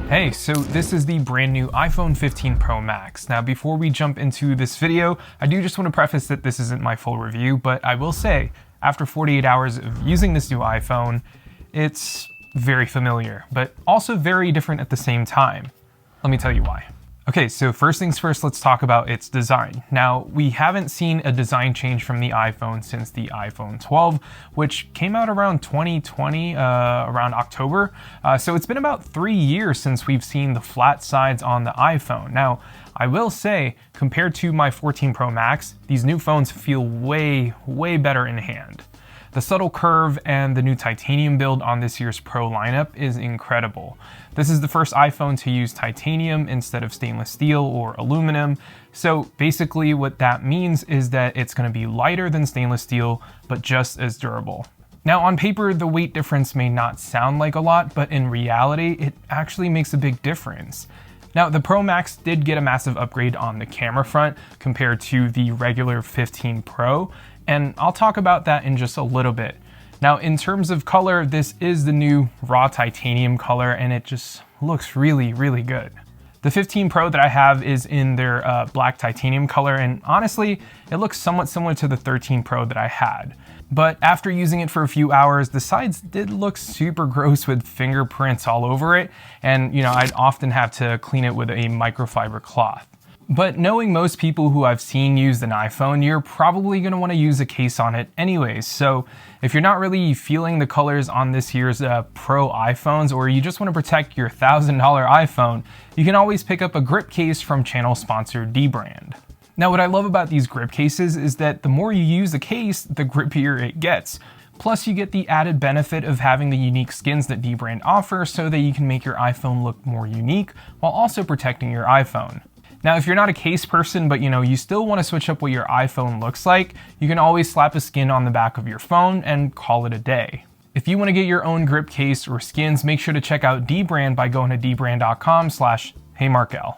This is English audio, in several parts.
Hey, so this is the brand new iPhone 15 Pro Max. Now, before we jump into this video, I do just want to preface that this isn't my full review, but I will say, after 48 hours of using this new iPhone, it's very familiar, but also very different at the same time. Let me tell you why. Okay, so first things first, let's talk about its design. Now, we haven't seen a design change from the iPhone since the iPhone 12, which came out around 2020, around October. So it's been about 3 years since we've seen the flat sides on the iPhone. Now, I will say, compared to my 14 Pro Max, these new phones feel way better in hand. The subtle curve and the new titanium build on this year's Pro lineup is incredible. This is the first iPhone to use titanium instead of stainless steel or aluminum. So basically what that means is that it's going to be lighter than stainless steel, but just as durable. Now on paper, the weight difference may not sound like a lot, but in reality, it actually makes a big difference. Now, the Pro Max did get a massive upgrade on the camera front compared to the regular 15 Pro, and I'll talk about that in just a little bit. Now, in terms of color, this is the new raw titanium color, and it just looks really good. The 15 Pro that I have is in their black titanium color, and honestly, it looks somewhat similar to the 13 Pro that I had. But after using it for a few hours, the sides did look super gross with fingerprints all over it, and I'd often have to clean it with a microfiber cloth. But knowing most people who I've seen use an iPhone, you're probably going to want to use a case on it anyways. So if you're not really feeling the colors on this year's Pro iPhones, or you just want to protect your $1,000 iPhone, you can always pick up a grip case from channel sponsor dbrand. Now, what I love about these grip cases is that the more you use the case, the grippier it gets. Plus, you get the added benefit of having the unique skins that dbrand offers so that you can make your iPhone look more unique while also protecting your iPhone. Now, if you're not a case person, but you still want to switch up what your iPhone looks like, you can always slap a skin on the back of your phone and call it a day. If you want to get your own grip case or skins, make sure to check out dbrand by going to dbrand.com/heymarkel.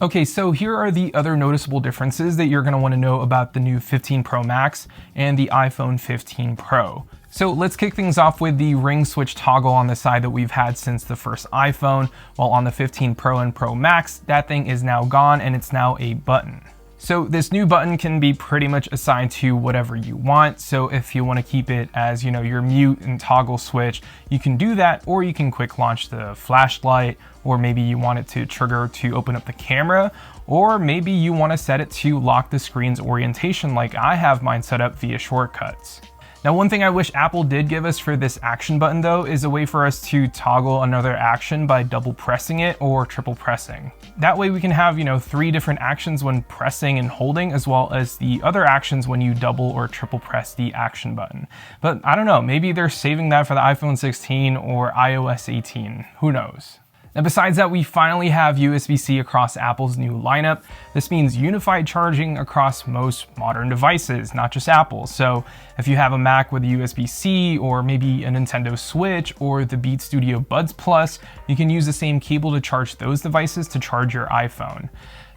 Okay, so here are the other noticeable differences that you're going to want to know about the new 15 Pro Max and the iPhone 15 Pro. So let's kick things off with the ring switch toggle on the side that we've had since the first iPhone, while on the 15 Pro and Pro Max, that thing is now gone and it's now a button. So this new button can be pretty much assigned to whatever you want. So if you want to keep it as, your mute and toggle switch, you can do that, or you can quick launch the flashlight, or maybe you want it to trigger to open up the camera, or maybe you want to set it to lock the screen's orientation like I have mine set up via shortcuts. Now, one thing I wish Apple did give us for this action button though is a way for us to toggle another action by double pressing it or triple pressing. That way we can have, 3 different actions when pressing and holding, as well as the other actions when you double or triple press the action button. But I don't know, maybe they're saving that for the iPhone 16 or iOS 18, who knows? Now, besides that, we finally have USB-C across Apple's new lineup. This means unified charging across most modern devices, not just Apple. So if you have a Mac with a USB-C, or maybe a Nintendo Switch or the Beat Studio Buds Plus, you can use the same cable to charge those devices to charge your iPhone.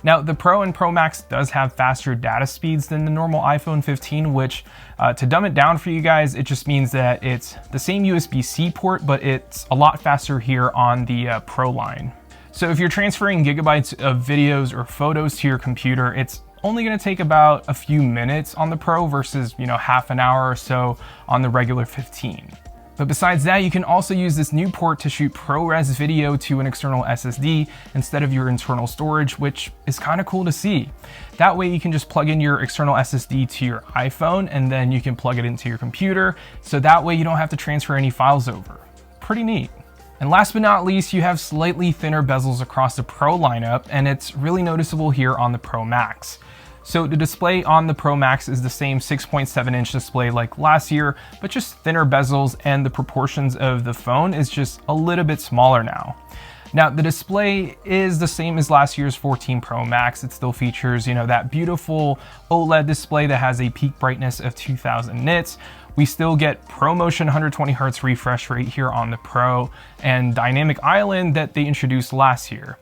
Now, the Pro and Pro Max does have faster data speeds than the normal iPhone 15, which, to dumb it down for you guys, it just means that it's the same USB-C port, but it's a lot faster here on the Pro line. So if you're transferring gigabytes of videos or photos to your computer, it's only going to take about a few minutes on the Pro versus, half an hour or so on the regular 15. But besides that, you can also use this new port to shoot ProRes video to an external SSD instead of your internal storage, which is kind of cool to see. That way you can just plug in your external SSD to your iPhone, and then you can plug it into your computer. So that way you don't have to transfer any files over. Pretty neat. And last but not least, you have slightly thinner bezels across the Pro lineup, and it's really noticeable here on the Pro Max. So the display on the Pro Max is the same 6.7-inch display like last year, but just thinner bezels, and the proportions of the phone is just a little bit smaller now. Now, the display is the same as last year's 14 Pro Max. It still features, that beautiful OLED display that has a peak brightness of 2000 nits. We still get ProMotion 120Hz refresh rate here on the Pro, and Dynamic Island that they introduced last year.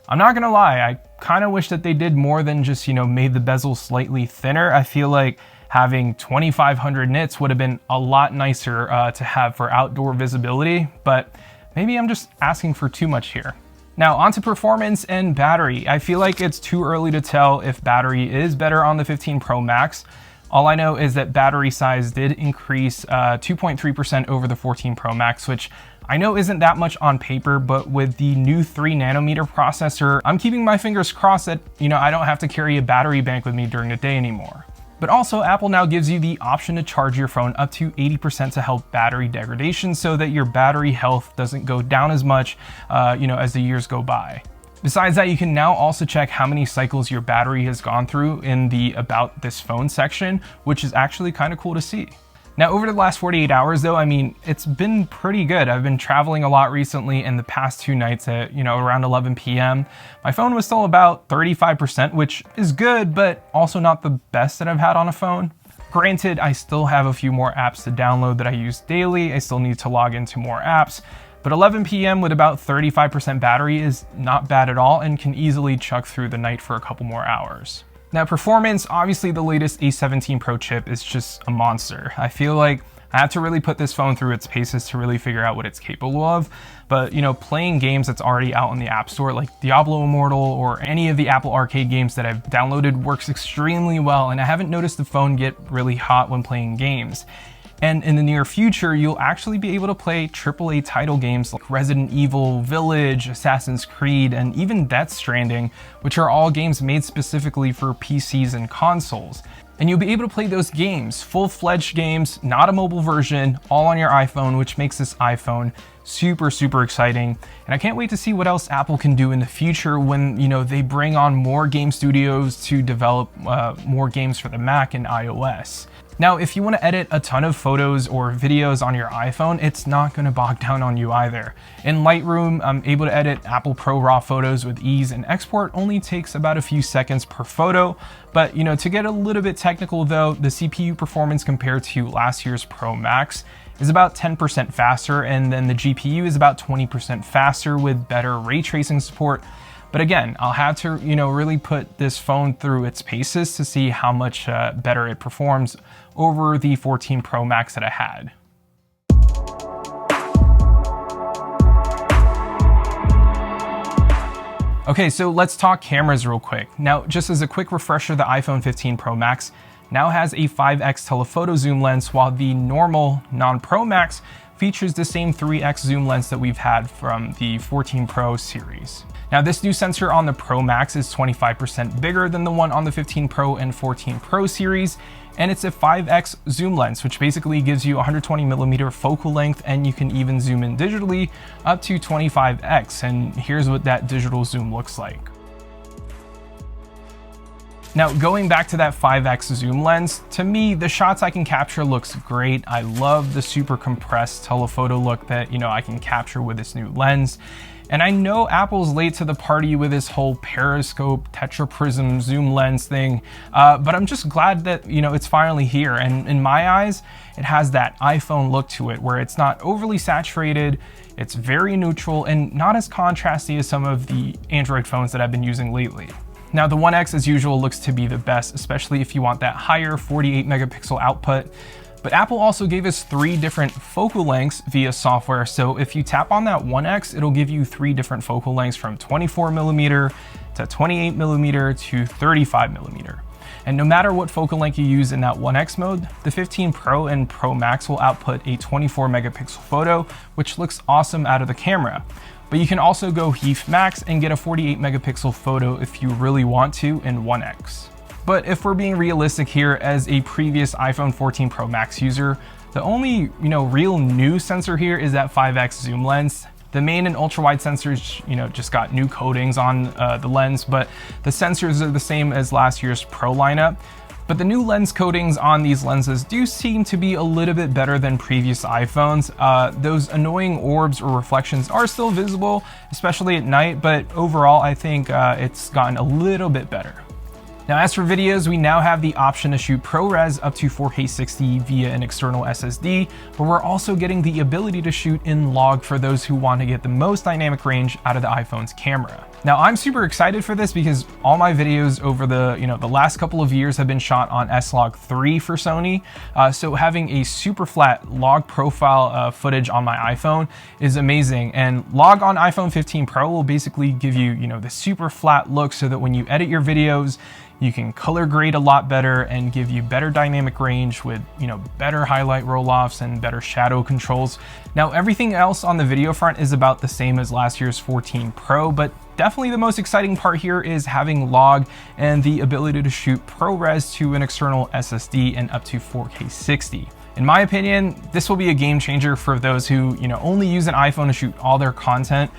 I'm not gonna lie, I kind of wish that they did more than just, made the bezel slightly thinner. I feel like having 2500 nits would have been a lot nicer to have for outdoor visibility, but maybe I'm just asking for too much here. Now onto performance and battery. I feel like it's too early to tell if battery is better on the 15 Pro Max. All I know is that battery size did increase 2.3% over the 14 Pro Max, which I know isn't that much on paper, but with the new 3nm processor, I'm keeping my fingers crossed that, I don't have to carry a battery bank with me during the day anymore. But also, Apple now gives you the option to charge your phone up to 80% to help battery degradation so that your battery health doesn't go down as much, as the years go by. Besides that, you can now also check how many cycles your battery has gone through in the About This Phone section, which is actually kind of cool to see. Now, over the last 48 hours though, it's been pretty good. I've been traveling a lot recently, and the past 2 nights at, around 11 p.m., my phone was still about 35%, which is good, but also not the best that I've had on a phone. Granted, I still have a few more apps to download that I use daily. I still need to log into more apps, but 11 p.m. with about 35% battery is not bad at all and can easily chuck through the night for a couple more hours. Now, performance, obviously the latest A17 Pro chip is just a monster. I feel like I have to really put this phone through its paces to really figure out what it's capable of. But, playing games that's already out in the App Store, like Diablo Immortal or any of the Apple Arcade games that I've downloaded, works extremely well, and I haven't noticed the phone get really hot when playing games. And in the near future, you'll actually be able to play AAA title games like Resident Evil Village, Assassin's Creed, and even Death Stranding, which are all games made specifically for PCs and consoles. And you'll be able to play those games, full-fledged games, not a mobile version, all on your iPhone, which makes this iPhone super, super exciting. And I can't wait to see what else Apple can do in the future when, they bring on more game studios to develop more games for the Mac and iOS. Now, if you want to edit a ton of photos or videos on your iPhone, it's not going to bog down on you either. In Lightroom, I'm able to edit Apple Pro RAW photos with ease, and export only takes about a few seconds per photo. But, to get a little bit technical though, the CPU performance compared to last year's Pro Max is about 10% faster, and then the GPU is about 20% faster with better ray tracing support. But again, I'll have to, really put this phone through its paces to see how much better it performs over the 14 Pro Max that I had. Okay, so let's talk cameras real quick. Now, just as a quick refresher, the iPhone 15 Pro Max now has a 5x telephoto zoom lens, while the normal non-Pro Max features the same 3x zoom lens that we've had from the 14 Pro series. Now, this new sensor on the Pro Max is 25% bigger than the one on the 15 Pro and 14 Pro series, and it's a 5x zoom lens, which basically gives you 120mm focal length, and you can even zoom in digitally up to 25x, and here's what that digital zoom looks like. Now, going back to that 5x zoom lens, to me, the shots I can capture looks great. I love the super compressed telephoto look that, I can capture with this new lens. And I know Apple's late to the party with this whole periscope tetraprism zoom lens thing, but I'm just glad that, it's finally here. And in my eyes, it has that iPhone look to it, where it's not overly saturated, it's very neutral, and not as contrasty as some of the Android phones that I've been using lately. Now, the 1X, as usual, looks to be the best, especially if you want that higher 48 megapixel output. But Apple also gave us 3 different focal lengths via software. So if you tap on that 1X, it'll give you 3 different focal lengths from 24mm to 28mm to 35mm. And no matter what focal length you use in that 1X mode, the 15 Pro and Pro Max will output a 24 megapixel photo, which looks awesome out of the camera. But you can also go HEIF Max and get a 48 megapixel photo if you really want to in 1X. But if we're being realistic here, as a previous iPhone 14 Pro Max user, the only real new sensor here is that 5x zoom lens. The main and ultra wide sensors, just got new coatings on the lens, but the sensors are the same as last year's Pro lineup. But the new lens coatings on these lenses do seem to be a little bit better than previous iPhones. Those annoying orbs or reflections are still visible, especially at night, but overall I think it's gotten a little bit better. Now, as for videos, we now have the option to shoot ProRes up to 4K 60 via an external SSD, but we're also getting the ability to shoot in log for those who want to get the most dynamic range out of the iPhone's camera. Now I'm super excited for this because all my videos over the last couple of years have been shot on S-Log 3 for Sony. So having a super flat log profile footage on my iPhone is amazing. And log on iPhone 15 Pro will basically give you, the super flat look so that when you edit your videos, you can color grade a lot better and give you better dynamic range with, better highlight roll-offs and better shadow controls. Now, everything else on the video front is about the same as last year's 14 Pro, but definitely the most exciting part here is having log and the ability to shoot ProRes to an external SSD and up to 4K 60. In my opinion, this will be a game changer for those who, only use an iPhone to shoot all their content,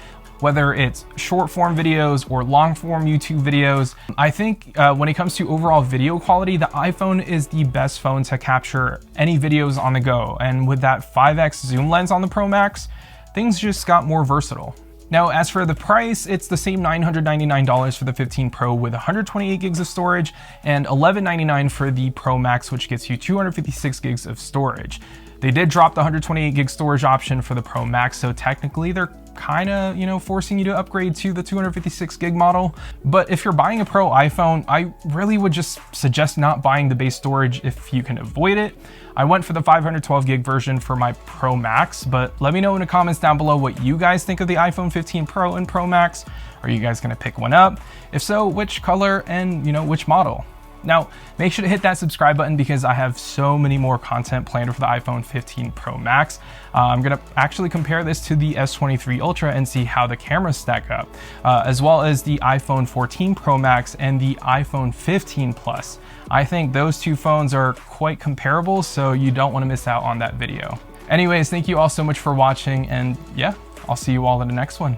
whether it's short form videos or long form YouTube videos. I think when it comes to overall video quality, the iPhone is the best phone to capture any videos on the go. And with that 5x zoom lens on the Pro Max, things just got more versatile. Now, as for the price, it's the same $999 for the 15 Pro with 128 gigs of storage and $1199 for the Pro Max, which gets you 256 gigs of storage. They did drop the 128 gig storage option for the Pro Max, so technically they're kind of, forcing you to upgrade to the 256 gig model. But if you're buying a Pro iPhone, I really would just suggest not buying the base storage if you can avoid it. I went for the 512 gig version for my Pro Max, but let me know in the comments down below what you guys think of the iPhone 15 Pro and Pro Max. Are you guys gonna pick one up? If so, which color and which model? Now, make sure to hit that subscribe button because I have so many more content planned for the iPhone 15 Pro Max. I'm gonna actually compare this to the S23 Ultra and see how the cameras stack up, as well as the iPhone 14 Pro Max and the iPhone 15 Plus. I think those two phones are quite comparable, so you don't wanna miss out on that video. Anyways, thank you all so much for watching, and yeah, I'll see you all in the next one.